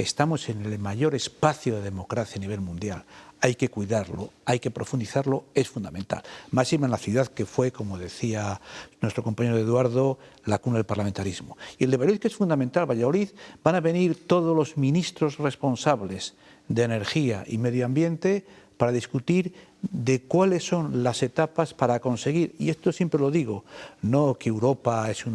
estamos en el mayor espacio de democracia a nivel mundial. Hay que cuidarlo, hay que profundizarlo, es fundamental. Máxima en la ciudad que fue, como decía nuestro compañero Eduardo, la cuna del parlamentarismo. Y el de Valladolid, que es fundamental, Valladolid, van a venir todos los ministros responsables de energía y medio ambiente para discutir de cuáles son las etapas para conseguir, y esto siempre lo digo, no que Europa es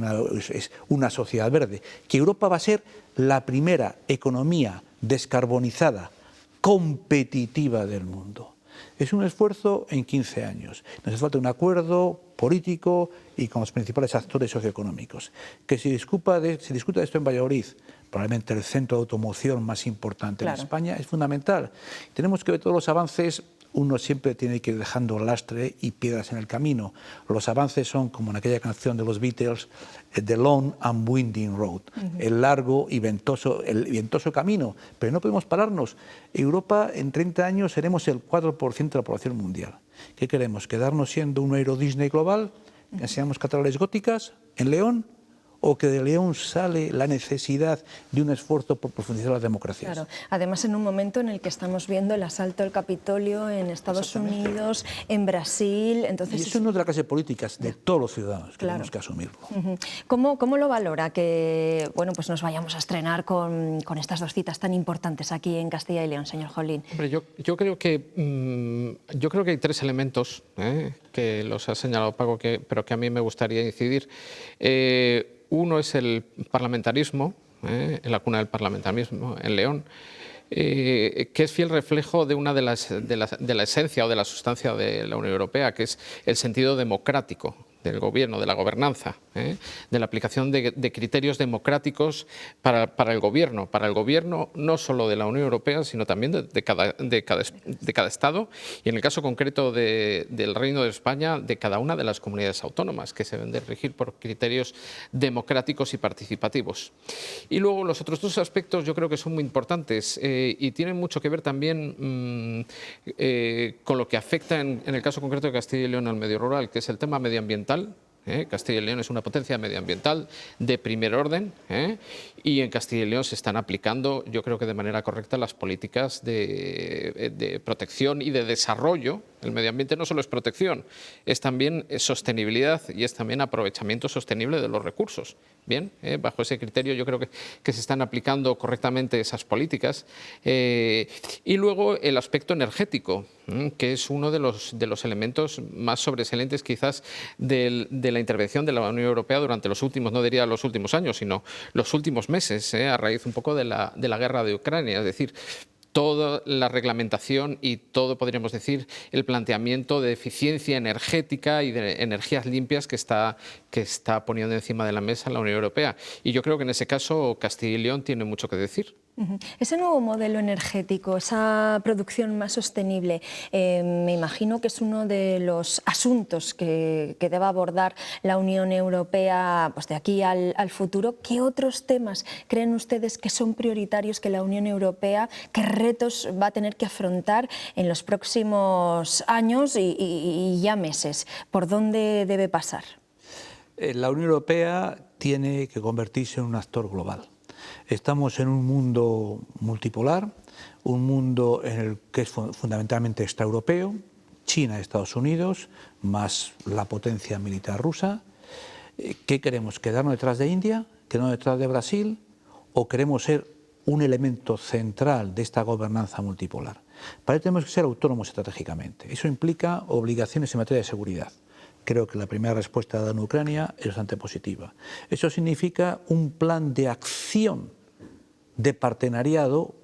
una sociedad verde, que Europa va a ser la primera economía descarbonizada, competitiva del mundo. Es un esfuerzo en 15 años. Nos hace falta un acuerdo político y con los principales actores socioeconómicos. Que se discuta de esto en Valladolid, probablemente el centro de automoción más importante en España, es fundamental. Tenemos que ver todos los avances. Uno siempre tiene que ir dejando lastre y piedras en el camino. Los avances son, como en aquella canción de los Beatles, The Long and Winding Road, el largo y ventoso camino. Pero no podemos pararnos. Europa, en 30 años, seremos el 4% de la población mundial. ¿Qué queremos? ¿Quedarnos siendo un Euro Disney global? ¿Que enseñamos catedrales góticas en León? ¿O que de León sale la necesidad de un esfuerzo por profundizar las democracias? Claro. Además, en un momento en el que estamos viendo el asalto al Capitolio en Estados Unidos, en Brasil... Entonces, y eso no es de la clase política, es de todos los ciudadanos que tenemos que asumirlo. ¿Cómo lo valora que pues nos vayamos a estrenar con estas dos citas tan importantes aquí en Castilla y León, señor Jolín? Hombre, yo creo que hay tres elementos que los ha señalado Paco, pero que a mí me gustaría incidir. Uno es el parlamentarismo, en la cuna del parlamentarismo, en León, que es fiel reflejo de una de la esencia o de la sustancia de la Unión Europea, que es el sentido democrático del gobierno, de la gobernanza, de la aplicación de criterios democráticos para el gobierno no solo de la Unión Europea, sino también de cada Estado, y en el caso concreto del Reino de España, de cada una de las comunidades autónomas, que se deben de regir por criterios democráticos y participativos. Y luego los otros dos aspectos yo creo que son muy importantes y tienen mucho que ver también con lo que afecta en el caso concreto de Castilla y León al medio rural, que es el tema medioambiental. Castilla y León es una potencia medioambiental de primer orden y en Castilla y León se están aplicando, yo creo que de manera correcta, las políticas de protección y de desarrollo. El medio ambiente no solo es protección, es también sostenibilidad y es también aprovechamiento sostenible de los recursos. Bien, bajo ese criterio yo creo que se están aplicando correctamente esas políticas. Y luego el aspecto energético, que es uno de los elementos más sobresalientes quizás de la intervención de la Unión Europea durante los últimos, no diría los últimos años, sino los últimos meses, a raíz un poco de la guerra de Ucrania. Es decir, toda la reglamentación y todo, podríamos decir, el planteamiento de eficiencia energética y de energías limpias que está poniendo encima de la mesa la Unión Europea. Y yo creo que en ese caso Castilla y León tiene mucho que decir. Ese nuevo modelo energético, esa producción más sostenible, me imagino que es uno de los asuntos que deba abordar la Unión Europea de aquí al futuro. ¿Qué otros temas creen ustedes que son prioritarios que la Unión Europea, qué retos va a tener que afrontar en los próximos años y ya meses? ¿Por dónde debe pasar? La Unión Europea tiene que convertirse en un actor global. Estamos en un mundo multipolar, un mundo en el que es fundamentalmente extraeuropeo, China, Estados Unidos, más la potencia militar rusa. ¿Qué queremos? ¿Quedarnos detrás de India? ¿Quedarnos detrás de Brasil? ¿O queremos ser un elemento central de esta gobernanza multipolar? Para ello tenemos que ser autónomos estratégicamente. Eso implica obligaciones en materia de seguridad. Creo que la primera respuesta dada en Ucrania es bastante positiva. Eso significa un plan de acción de partenariado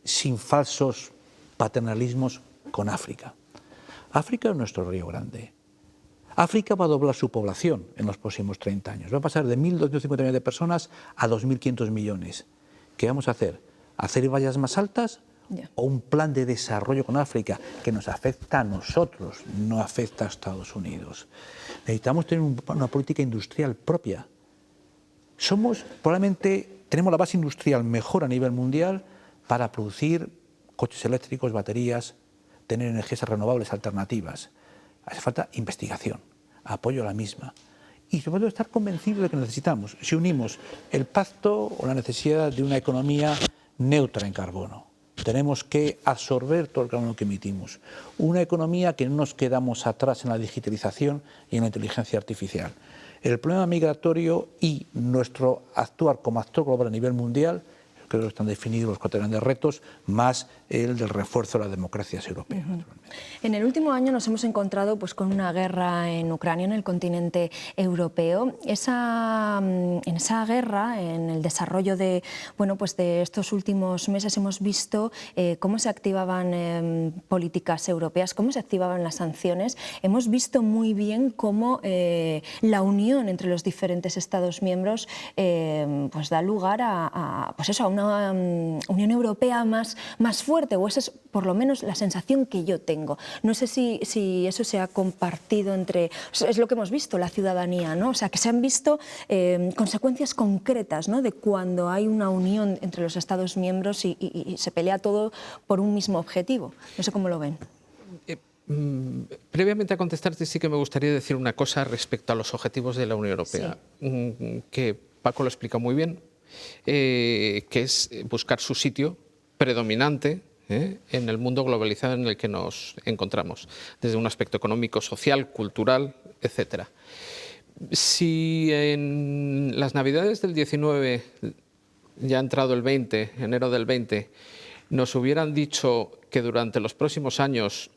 sin falsos paternalismos con África. África es nuestro río grande. África va a doblar su población en los próximos 30 años. Va a pasar de 1.250 millones de personas a 2.500 millones. ¿Qué vamos a hacer? ¿Hacer vallas más altas? O un plan de desarrollo con África que nos afecta a nosotros, no afecta a Estados Unidos. Necesitamos tener una política industrial propia. Tenemos la base industrial mejor a nivel mundial para producir coches eléctricos, baterías, tener energías renovables alternativas. Hace falta investigación, apoyo a la misma. Y sobre todo estar convencidos de que necesitamos. Si unimos el pacto o la necesidad de una economía neutra en carbono. Tenemos que absorber todo el carbono que emitimos. Una economía que no nos quedamos atrás en la digitalización y en la inteligencia artificial. El problema migratorio y nuestro actuar como actor global a nivel mundial, creo que están definidos los 4 grandes retos, más el del refuerzo de las democracias europeas. En el último año nos hemos encontrado pues, con una guerra en Ucrania, en el continente europeo. En esa guerra, en el desarrollo de, bueno, pues de estos últimos meses, hemos visto cómo se activaban políticas europeas, cómo se activaban las sanciones. Hemos visto muy bien cómo la unión entre los diferentes Estados miembros pues da lugar pues eso, a una Unión Europea más fuerte, o esa es por lo menos la sensación que yo tengo. No sé si eso se ha compartido entre... Es lo que hemos visto, la ciudadanía, ¿no? O sea, que se han visto consecuencias concretas, ¿no?, de cuando hay una unión entre los Estados miembros y se pelea todo por un mismo objetivo. No sé cómo lo ven. Previamente a contestarte, sí que me gustaría decir una cosa respecto a los objetivos de la Unión Europea, que Paco lo explica muy bien, que es buscar su sitio predominante en el mundo globalizado en el que nos encontramos, desde un aspecto económico, social, cultural, etc. Si en las Navidades del 19, ya ha entrado el 20, enero del 20, nos hubieran dicho que durante los próximos años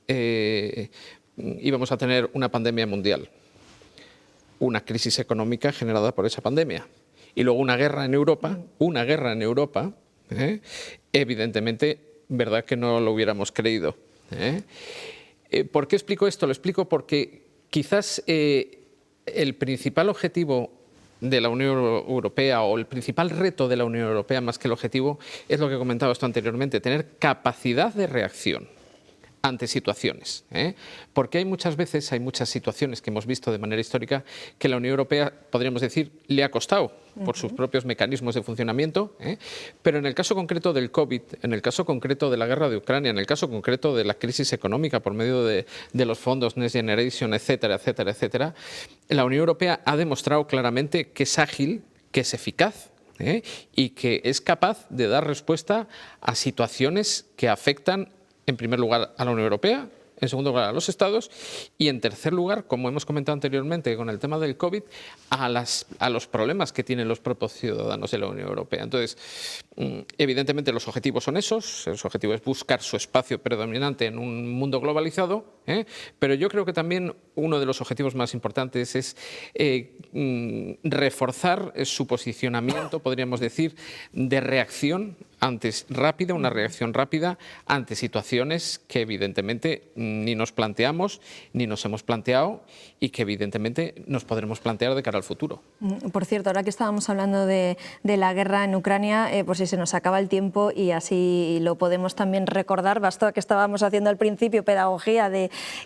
íbamos a tener una pandemia mundial, una crisis económica generada por esa pandemia, y luego una guerra en Europa, evidentemente, verdad que no lo hubiéramos creído. ¿Por qué explico esto? Lo explico porque quizás el principal objetivo de la Unión Europea, o el principal reto de la Unión Europea, más que el objetivo, es lo que comentaba esto anteriormente, tener capacidad de reacción ante situaciones. Porque hay muchas situaciones que hemos visto de manera histórica que la Unión Europea, podríamos decir, le ha costado por sus propios mecanismos de funcionamiento, pero en el caso concreto del COVID, en el caso concreto de la guerra de Ucrania, en el caso concreto de la crisis económica por medio de los fondos Next Generation, etcétera, etcétera, etcétera, la Unión Europea ha demostrado claramente que es ágil, que es eficaz, y que es capaz de dar respuesta a situaciones que afectan en primer lugar a la Unión Europea, en segundo lugar a los Estados y en tercer lugar, como hemos comentado anteriormente con el tema del COVID, a los problemas que tienen los propios ciudadanos de la Unión Europea. Entonces, evidentemente los objetivos son esos, el objetivo es buscar su espacio predominante en un mundo globalizado, pero yo creo que también uno de los objetivos más importantes es reforzar su posicionamiento, podríamos decir, de reacción una reacción rápida ante situaciones que evidentemente ni nos planteamos ni nos hemos planteado y que evidentemente nos podremos plantear de cara al futuro. Por cierto, ahora que estábamos hablando de la guerra en Ucrania, por si se nos acaba el tiempo y así lo podemos también recordar, bastó que estábamos haciendo al principio pedagogía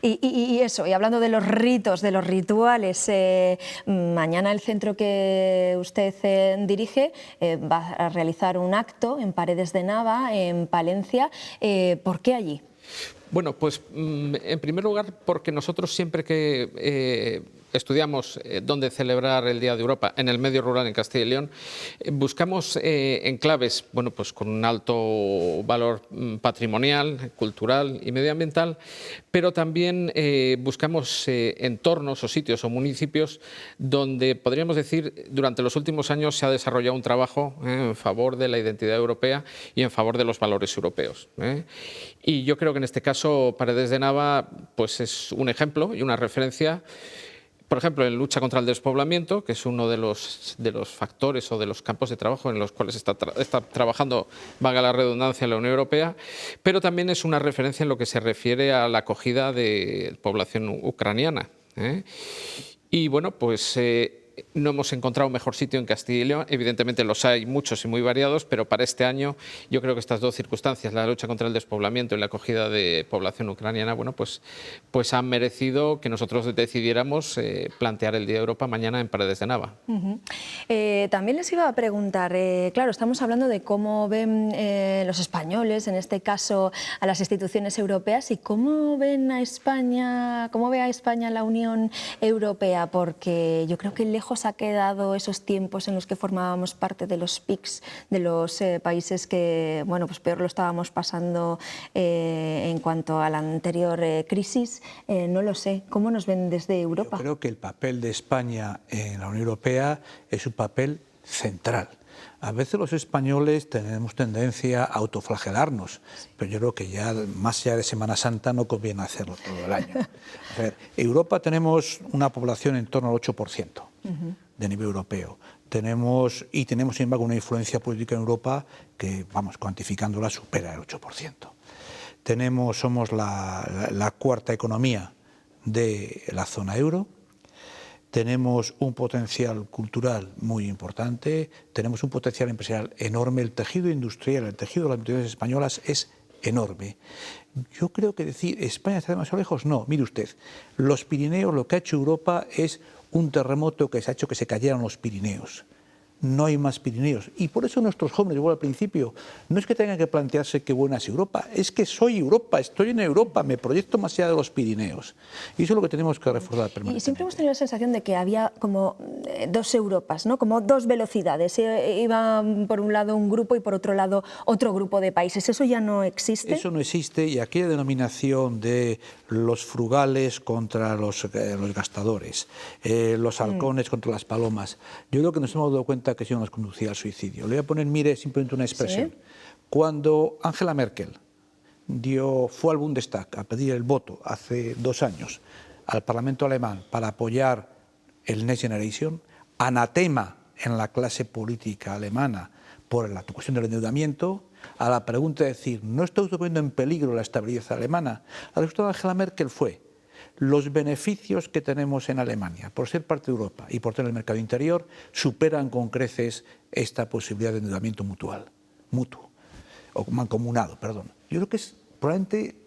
y hablando de los ritos, de los rituales. Mañana el centro que usted dirige va a realizar un acto en Paredes de Nava, en Palencia. ¿Por qué allí? Bueno, pues en primer lugar porque nosotros siempre que estudiamos dónde celebrar el Día de Europa en el medio rural en Castilla y León, buscamos enclaves, bueno, pues con un alto valor patrimonial, cultural y medioambiental, pero también buscamos entornos o sitios o municipios donde podríamos decir durante los últimos años se ha desarrollado un trabajo en favor de la identidad europea y en favor de los valores europeos. Y yo creo que en este caso Paredes de Nava pues es un ejemplo y una referencia. Por ejemplo, en lucha contra el despoblamiento, que es uno de los factores o de los campos de trabajo en los cuales está trabajando, valga la redundancia, la Unión Europea, pero también es una referencia en lo que se refiere a la acogida de población ucraniana. Y bueno, pues no hemos encontrado un mejor sitio en Castilla y León. Evidentemente los hay muchos y muy variados, pero para este año yo creo que estas dos circunstancias, la lucha contra el despoblamiento y la acogida de población ucraniana, bueno, pues han merecido que nosotros decidiéramos plantear el Día de Europa mañana en Paredes de Nava. También les iba a preguntar, claro, estamos hablando de cómo ven los españoles, en este caso a las instituciones europeas, y cómo ven a España, cómo ve a España la Unión Europea, porque yo creo que lejos lejos ha quedado esos tiempos en los que formábamos parte de los PIGS, de los países que, bueno, pues peor lo estábamos pasando en cuanto a la anterior crisis? No lo sé. ¿Cómo nos ven desde Europa? Yo creo que el papel de España en la Unión Europea es un papel central. A veces los españoles tenemos tendencia a autoflagelarnos, pero yo creo que ya más allá de Semana Santa no conviene hacerlo todo el año. A ver, Europa tenemos una población en torno al 8% de nivel europeo. Tenemos, sin embargo, una influencia política en Europa que, vamos, cuantificándola, supera el 8%. Somos la cuarta economía de la zona euro. Tenemos un potencial cultural muy importante, tenemos un potencial empresarial enorme, el tejido industrial, el tejido de las empresas españolas es enorme. Yo creo que decir España está demasiado lejos, no, mire usted, los Pirineos, lo que ha hecho Europa es un terremoto que se ha hecho que se cayeran los Pirineos. No hay más Pirineos. Y por eso nuestros jóvenes, igual al principio, no es que tengan que plantearse qué buena es Europa, es que soy Europa, estoy en Europa, me proyecto más allá de los Pirineos. Y eso es lo que tenemos que reforzar permanentemente. Y siempre hemos tenido la sensación de que había como dos Europas, ¿no? Como dos velocidades. Iba por un lado un grupo y por otro lado otro grupo de países. ¿Eso ya no existe? Eso no existe, y aquella denominación de los frugales contra los gastadores, los halcones contra las palomas, yo creo que nos hemos dado cuenta que eso nos conducía al suicidio. Le voy a poner, mire, simplemente una expresión. ¿Sí? Cuando Angela Merkel fue al Bundestag a pedir el voto hace 2 años al Parlamento alemán para apoyar el Next Generation, anatema en la clase política alemana por la cuestión del endeudamiento, a la pregunta de decir, ¿no está usted poniendo en peligro la estabilidad alemana? La respuesta de Angela Merkel fue, los beneficios que tenemos en Alemania por ser parte de Europa y por tener el mercado interior superan con creces esta posibilidad de endeudamiento mutuo, o mancomunado, perdón. Yo creo que es probablemente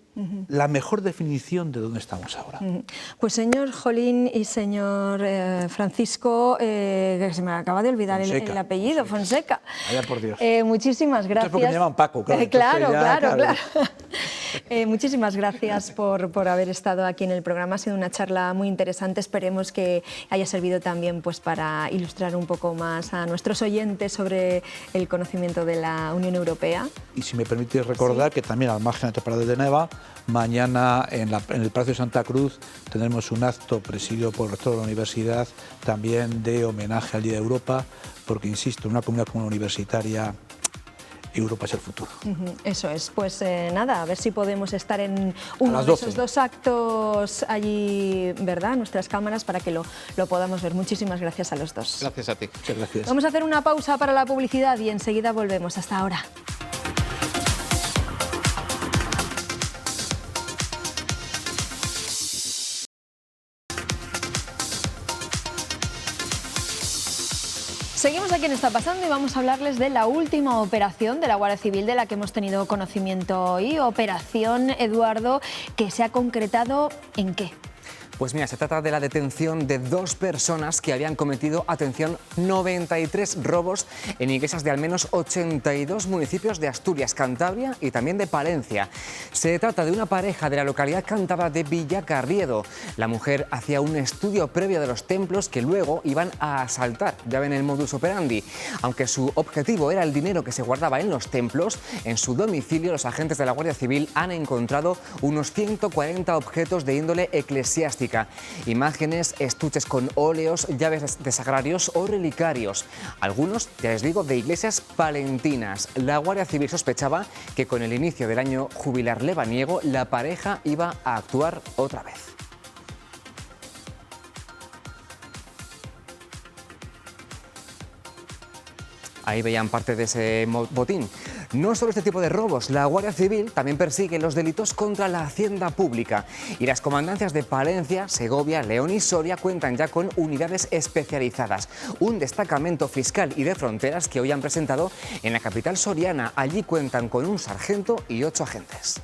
la mejor definición de dónde estamos ahora. Pues señor Jolín y señor Francisco, que se me acaba de olvidar el apellido, Fonseca. Vaya por Dios. Muchísimas gracias. Esto es porque me llaman Paco, claro. Claro. Muchísimas gracias por haber estado aquí en el programa. Ha sido una charla muy interesante. Esperemos que haya servido también pues, para ilustrar un poco más a nuestros oyentes sobre el conocimiento de la Unión Europea. Y si me permitís recordar que también al margen de la temporada de Neva, mañana en el Palacio de Santa Cruz tendremos un acto presidido por el rector de la universidad también de homenaje al Día de Europa, porque, insisto, una comunidad como la universitaria, Europa es el futuro. Eso es. Pues nada, a ver si podemos estar en uno de esos 2 actos allí, ¿verdad? Nuestras cámaras para que lo podamos ver. Muchísimas gracias a los dos. Gracias a ti. Muchas gracias. Vamos a hacer una pausa para la publicidad y enseguida volvemos. Hasta ahora. Seguimos aquí en Está Pasando y vamos a hablarles de la última operación de la Guardia Civil de la que hemos tenido conocimiento hoy. Operación, Eduardo, que se ha concretado ¿en qué? Pues mira, se trata de la detención de 2 personas que habían cometido, atención, 93 robos en iglesias de al menos 82 municipios de Asturias, Cantabria y también de Palencia. Se trata de una pareja de la localidad cántabra de Villacarriedo. La mujer hacía un estudio previo de los templos que luego iban a asaltar. Ya ven el modus operandi. Aunque su objetivo era el dinero que se guardaba en los templos, en su domicilio los agentes de la Guardia Civil han encontrado unos 140 objetos de índole eclesiástica. Imágenes, estuches con óleos, llaves de sagrarios o relicarios. Algunos, ya les digo, de iglesias palentinas. La Guardia Civil sospechaba que con el inicio del año jubilar lebaniego la pareja iba a actuar otra vez. Ahí veían parte de ese botín. No solo este tipo de robos, la Guardia Civil también persigue los delitos contra la hacienda pública. Y las comandancias de Palencia, Segovia, León y Soria cuentan ya con unidades especializadas. Un destacamento fiscal y de fronteras que hoy han presentado en la capital soriana. Allí cuentan con un sargento y 8 agentes.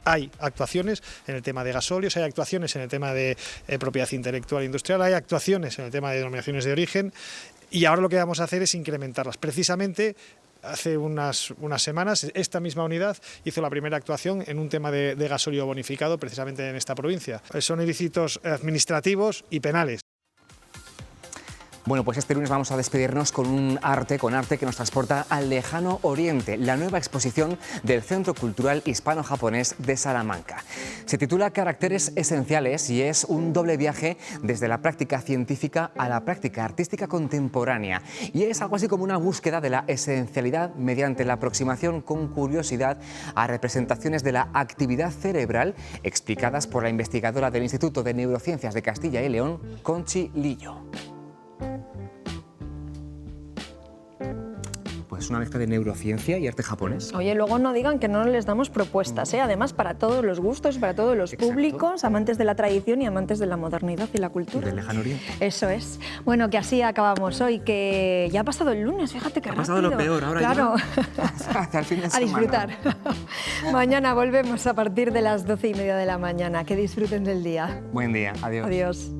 Hay actuaciones en el tema de gasóleos, hay actuaciones en el tema de propiedad intelectual e industrial, hay actuaciones en el tema de denominaciones de origen y ahora lo que vamos a hacer es incrementarlas, precisamente Hace unas semanas esta misma unidad hizo la primera actuación en un tema de gasóleo bonificado precisamente en esta provincia. Son ilícitos administrativos y penales. Bueno, pues este lunes vamos a despedirnos con arte que nos transporta al lejano oriente, la nueva exposición del Centro Cultural Hispano-Japonés de Salamanca. Se titula Caracteres Esenciales y es un doble viaje desde la práctica científica a la práctica artística contemporánea. Y es algo así como una búsqueda de la esencialidad mediante la aproximación con curiosidad a representaciones de la actividad cerebral explicadas por la investigadora del Instituto de Neurociencias de Castilla y León, Conchi Lillo. Pues una mezcla de neurociencia y arte japonés. Oye, luego no digan que no les damos propuestas, ¿eh? Además para todos los gustos, para todos los públicos, amantes de la tradición y amantes de la modernidad y la cultura. Y del lejano oriente. Eso es. Bueno, que así acabamos hoy, que ya ha pasado el lunes, fíjate que rápido. Ha pasado lo peor, ahora claro. Hasta el fin de semana. A disfrutar. Mañana volvemos a partir de las 12:30 de la mañana. Que disfruten del día. Buen día, adiós. Adiós.